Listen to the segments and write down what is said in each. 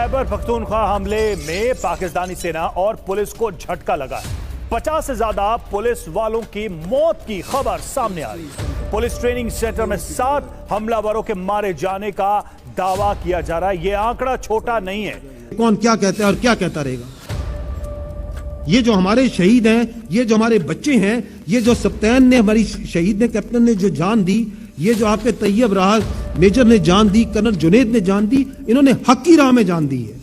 खैबर पख्तूनख्वा हमले में पाकिस्तानी सेना और पुलिस को झटका लगा है। 50 से ज्यादा पुलिस वालों की मौत की खबर सामने आ रही है। पुलिस ट्रेनिंग सेंटर में 7 हमलावरों के मारे जाने का दावा किया जा रहा है। यह आंकड़ा छोटा नहीं है। कौन क्या कहता है और क्या कहता रहेगा। ये जो हमारे शहीद हैं, ये जो हमारे बच्चे हैं, ये जो सप्तान ने, हमारी शहीद ने, कैप्टन ने जो जान दी, ये जो आपके तैयब रहा मेजर ने जान दी, कर्नल जुनेद ने जान दी, इन्होंने हक की राह में जान दी है।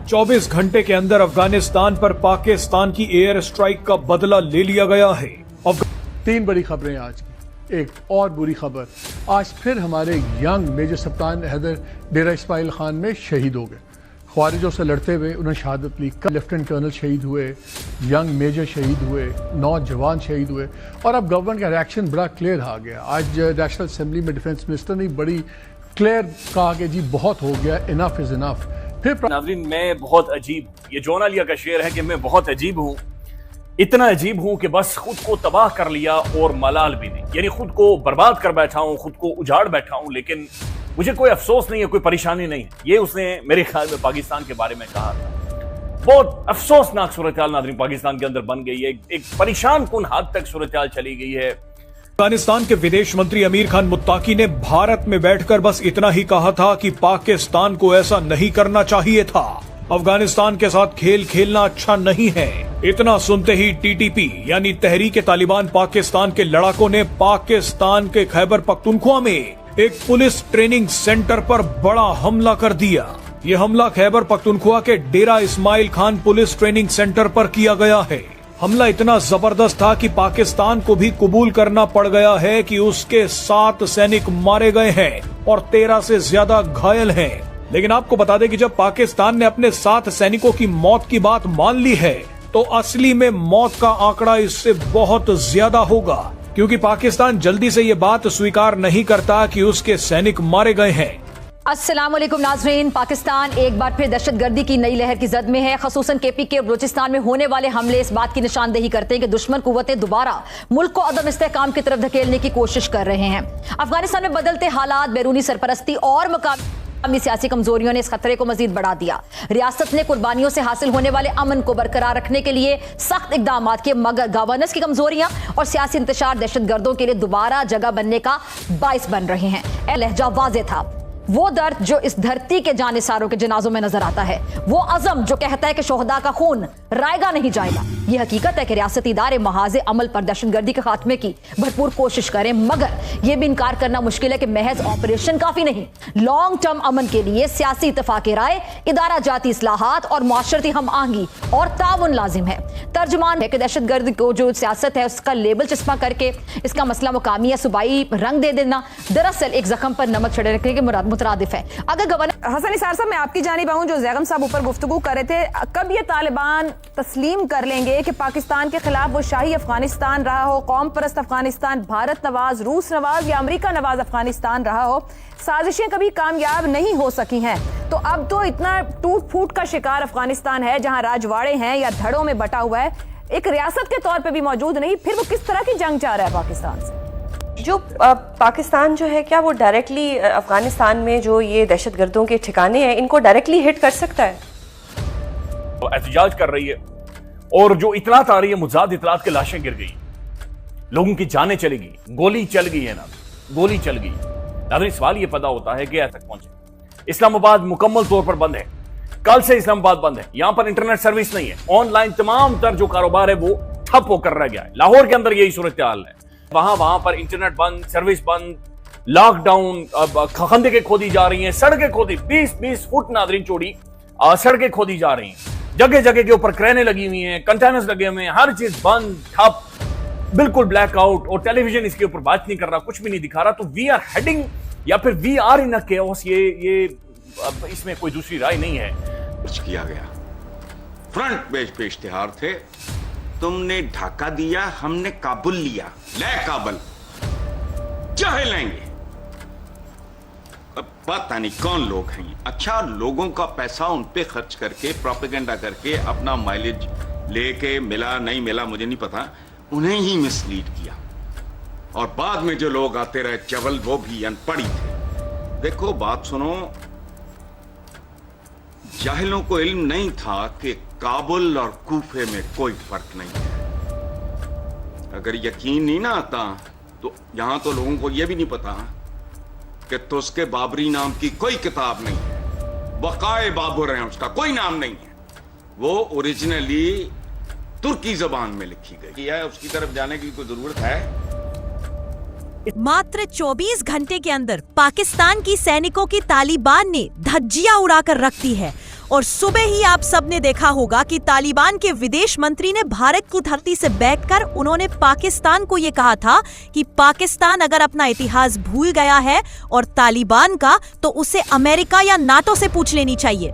24 घंटे के अंदर अफगानिस्तान पर पाकिस्तान की एयर स्ट्राइक का बदला ले लिया गया है। 3 बड़ी खबरें आज की। एक और बुरी खबर, आज फिर हमारे यंग मेजर सप्तान हैदर डेरा इस्माइल खान में शहीद हो गए। ख्वारिजों से लड़ते हुए उन्होंने शहादत ली। लेफ्टिनेंट कर्नल शहीद हुए, यंग मेजर शहीद हुए, 9 जवान शहीद हुए। और अब गवर्नमेंट का रिएक्शन बड़ा क्लियर आ गया। आज नेशनल असेंबली में डिफेंस मिनिस्टर ने बड़ी क्लियर कहा कि जी बहुत हो गया, इनफ इज इनफ। फिर नाज़रीन, मैं बहुत अजीब, ये जॉन आलिया का शेर है कि मैं बहुत अजीब हूँ। इतना अजीब हूँ कि बस खुद को तबाह कर लिया और मलाल भी नहीं, यानी खुद को बर्बाद कर बैठा हूँ, खुद को उजाड़ बैठा हूँ, लेकिन मुझे कोई अफसोस नहीं है, कोई परेशानी नहीं है। ये उसने मेरे ख्याल में पाकिस्तान के बारे में कहा था। बहुत अफसोसनाक सूरत हाल नाज़रीन पाकिस्तान के अंदर बन गई है। एक परेशान कुन हद तक सूरत हाल चली गई है। अफगानिस्तान के विदेश मंत्री अमीर खान मुत्ताकी ने भारत में बैठकर बस इतना ही कहा था कि पाकिस्तान को ऐसा नहीं करना चाहिए था। अफगानिस्तान के साथ खेल खेलना अच्छा नहीं है। इतना सुनते ही टीटीपी यानी तहरीक तालिबान पाकिस्तान के लड़ाकों ने पाकिस्तान के खैबर पख्तूनख्वा में एक पुलिस ट्रेनिंग सेंटर पर बड़ा हमला कर दिया। यह हमला खैबर पख्तूनख्वा के Dera Ismail Khan police training centre पर किया गया है। हमला इतना जबरदस्त था कि पाकिस्तान को भी कबूल करना पड़ गया है कि उसके 7 सैनिक मारे गए हैं और 13 से ज्यादा घायल हैं। लेकिन आपको बता दें कि जब पाकिस्तान ने अपने 7 सैनिकों की मौत की बात मान ली है, तो असली में मौत का आंकड़ा इससे बहुत ज्यादा होगा, क्योंकि पाकिस्तान जल्दी से ये बात स्वीकार नहीं करता कि उसके सैनिक मारे गए हैं। अस्सलामुअलैकुम नाज़रीन, पाकिस्तान एक बार फिर दहशतगर्दी की नई लहर की जद में है। खसूसन केपीके और बलूचिस्तान में होने वाले हमले इस बात की निशानदेही करते हैं कि दुश्मन कुव्वतें दोबारा मुल्क को अदम इस्तेहकाम की तरफ धकेलने की कोशिश कर रहे हैं। अफगानिस्तान में बदलते हालात, बैरूनी सरपरस्ती और मकामी सियासी कमजोरियों ने इस खतरे को मजीद बढ़ा दिया। रियासत ने कुर्बानियों से हासिल होने वाले अमन को बरकरार रखने के लिए सख्त इकदाम किए, मगर गवर्नेंस की कमजोरियां और सियासी इंतशार दहशतगर्दों के लिए दोबारा जगह बनने का बाइस बन रहे हैं। लहजा वाज़ेह था, वो दर्द जो इस धरती के जानिसारों के जनाजों में नजर आता है, वो अज़म जो कहता है कि शोहदा का खून रायगा नहीं जाएगा। ये हकीकत है कि रियासती इदारे महाज़ अमल पर दहशतगर्दी के खात्मे की भरपूर कोशिश करें, मगर यह भी इनकार करना मुश्किल है कि महज ऑपरेशन काफी नहीं। लॉन्ग टर्म अमन के लिए सियासी इत्तफाक राय, इदारा जाती इस्लाहात और माशरती हम आहंगी और ताउन लाजिम है। तर्जुमान है कि दहशतगर्द को जो सियासत है उसका लेबल चस्पा करके इसका मसला मुकामी या सूबाई रंग दे देना दरअसल एक जख्म पर नमक छिड़कने के मुतरादिफ है। अगर गवर्नर हसन निसार साहब, मैं आपकी जानिब आऊं, जो जैगम साहब ऊपर गुफ्तगू कर रहे थे, कब ये तालिबान तस्लीम कर लेंगे कि पाकिस्तान के खिलाफ वो शाही अफगानिस्तान रहा हो, कौम परस्त अफगानिस्तान, भारत नवाज, रूस नवाज या अमेरिका नवाज अफगानिस्तान रहा हो, साजिशें कभी कामयाब नहीं हो सकी हैं। तो अब तो इतना टूट फूट का शिकार अफगानिस्तान है, जहां राजवाड़े हैं या धड़ों में बटा हुआ है, एक रियासत के तौर पर भी मौजूद नहीं, फिर वो किस तरह की जंग चाह रहा है पाकिस्तान से? जो पाकिस्तान जो है, क्या वो डायरेक्टली अफगानिस्तान में जो ये दहशतगर्दों के ठिकाने हैं, इनको डायरेक्टली हिट कर सकता है? तो एहतजाज कर रही है और जो इतलात आ रही है, मुजाद इतलात के लाशें गिर गई, लोगों की जानें चली गई, गोली चल गई है ना, गोली चल गई। नाज़रीन, सवाल ये पैदा होता है कि यहाँ तक पहुंचे। इस्लामाबाद मुकम्मल तौर पर बंद है, कल से इस्लामाबाद बंद है। यहां पर इंटरनेट सर्विस नहीं है, ऑनलाइन तमाम तर जो कारोबार है वो ठप होकर रह गया है। लाहौर के अंदर यही सूरत हाल है, वहां पर इंटरनेट बंद, सर्विस बंद, लॉकडाउन, खंदकें खोदी जा रही हैं, सड़कें खोदी 20-20 फुट नाज़रीन चौड़ी सड़कें खोदी जा रही हैं, जगह जगह के ऊपर क्रेनें लगी हुई हैं, कंटेनर्स लगे हुए हैं, हर चीज बंद, ठप, बिल्कुल ब्लैकआउट, और टेलीविजन इसके ऊपर बात नहीं कर रहा, कुछ भी नहीं दिखा रहा। तो वी आर हेडिंग या फिर we are in a chaos, ये इसमें कोई दूसरी राय नहीं है। कुछ किया गया, फ्रंट पेज पे इश्तिहार थे, तुमने ढाका दिया, हमने काबुल लिया, ले काबुल चाहे लेंगे। अब पता नहीं कौन लोग हैं। अच्छा, लोगों का पैसा उन पे खर्च करके, प्रोपेगेंडा करके, अपना माइलेज लेके, मिला नहीं मिला मुझे नहीं पता, उन्हें ही मिसलीड किया। और बाद में जो लोग आते रहे चवल, वो भी अनपढ़ी थे। देखो बात सुनो, जाहिलों को इल्म नहीं था कि काबुल और कूफे में कोई फर्क नहीं है। अगर यकीन नहीं ना आता तो यहां तो लोगों को यह भी नहीं पता कि तुस्के बाबरी नाम की कोई किताब नहीं है। बकाए बाबर है, उसका कोई नाम नहीं है। वो ओरिजिनली तुर्की जबान में लिखी गई है। उसकी तरफ जाने की कोई जरूरत है? मात्र 24 घंटे के अंदर पाकिस्तान की सैनिकों की तालिबान ने धज्जियां उड़ाकर रख दी है। और सुबह ही आप सबने देखा होगा कि तालिबान के विदेश मंत्री ने भारत की धरती से बैठकर उन्होंने पाकिस्तान को ये कहा था कि पाकिस्तान अगर अपना इतिहास भूल गया है और तालिबान का, तो उसे अमेरिका या नाटो से पूछ लेनी चाहिए।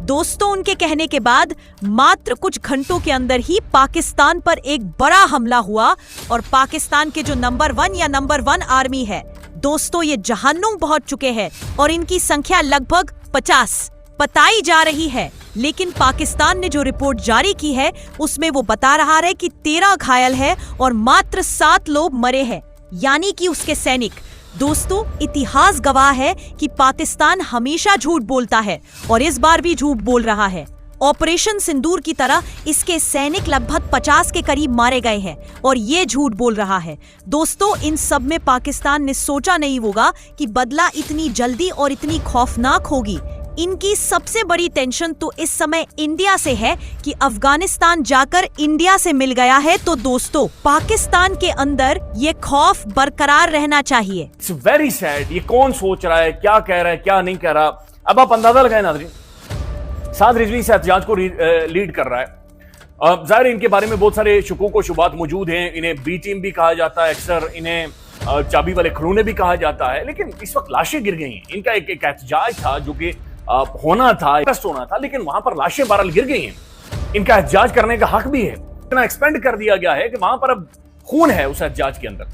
दोस्तों, उनके कहने के बाद मात्र कुछ घंटों के अंदर ही पाकिस्तान पर एक बड़ा हमला हुआ और पाकिस्तान के जो नंबर 1 या नंबर 1 आर्मी है, दोस्तों, ये जहन्नुम पहुंच चुके हैं और इनकी संख्या लगभग 50 बताई जा रही है। लेकिन पाकिस्तान ने जो रिपोर्ट जारी की है उसमें वो बता रहा है कि 13 घायल है और मात्र 7 लोग मरे हैं, यानी कि उसके सैनिक। दोस्तों, इतिहास गवाह है कि पाकिस्तान हमेशा झूठ बोलता है और इस बार भी झूठ बोल रहा है। ऑपरेशन सिंदूर की तरह इसके सैनिक लगभग 50 के करीब मारे गए हैं और ये झूठ बोल रहा है। दोस्तों, इन सब में पाकिस्तान ने सोचा नहीं होगा कि बदला इतनी जल्दी और इतनी खौफनाक होगी। इनकी सबसे बड़ी टेंशन तो इस समय इंडिया से है कि अफगानिस्तान जाकर इंडिया से मिल गया है। तो दोस्तों, पाकिस्तान के अंदर ये खौफ बरकरार रहना चाहिए। It's very sad. ये कौन सोच रहा है, क्या कह रहा है, क्या नहीं कह रहा, अब आप अंदाजा लगाएं नाज़रीन। साद रिजवी इस एहतजाज को लीड कर रहा है। जाहिर इनके बारे में बहुत सारे शुकूक व शुबात मौजूद हैं। इन्हें बी टीम भी कहा जाता है, अक्सर इन्हें चाबी वाले खड़ूने भी कहा जाता है। लेकिन इस वक्त लाशें गिर गई हैं। इनका एक एहतजाज था जो कि होना था, होना था, लेकिन वहां पर लाशें बहरहाल गिर गई हैं। इनका एहतजाज करने का हक भी है। इतना एक्सपेंड कर दिया गया है कि वहां पर अब खून है उस एहतजाज के अंदर।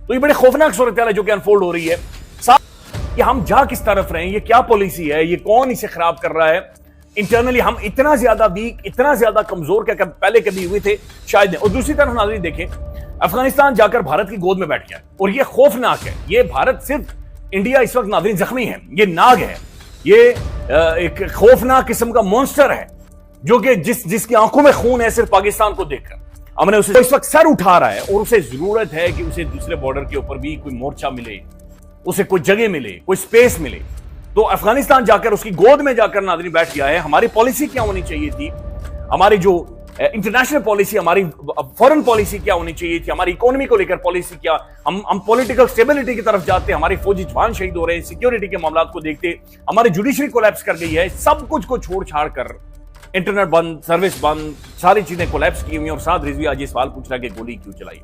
तो ये बड़ी खौफनाक सूरत है जो कि अनफोल्ड हो रही है। साथ ये हम जा किस तरफ रहे हैं, ये क्या पॉलिसी है, ये कौन इसे खराब कर रहा है। इंटरनली हम इतना ज्यादा वीक, इतना ज्यादा कमजोर क्या पहले कभी हुए थे शायद नहीं। और दूसरी तरफ नाज़रीन देखें, अफगानिस्तान जाकर भारत की गोद में बैठ गया और ये खौफनाक है। ये भारत सिर्फ इंडिया इस वक्त नाज़रीन जख्मी है, ये नाग है, ये एक खौफनाक किस्म का मॉन्स्टर है जो कि जिसकी आंखों में खून है सिर्फ पाकिस्तान को देखकर। हमने उसे इस वक्त सर उठा रहा है और उसे जरूरत है कि उसे दूसरे बॉर्डर के ऊपर भी कोई मोर्चा मिले, उसे कोई जगह मिले, कोई स्पेस मिले। तो अफगानिस्तान जाकर उसकी गोद में जाकर नाज़रीन बैठ गया है। हमारी पॉलिसी क्या होनी चाहिए थी, हमारी जो इंटरनेशनल पॉलिसी, हमारी फॉरेन पॉलिसी क्या होनी चाहिए थी, हमारी इकोनॉमी को लेकर पॉलिसी क्या, हम पॉलिटिकल स्टेबिलिटी की तरफ जाते, हमारी फौजी जवान शहीद हो रहे हैं, सिक्योरिटी के मामलात को देखते, हमारी जुडिशरी कोलैप्स कर गई है। सब कुछ को छोड़ छाड़ कर इंटरनेट बंद, सर्विस बंद, सारी चीजें कोलैप्स की हुई और साथ रिजवी आज ये सवाल पूछ रहा है कि गोली क्यों चलाई।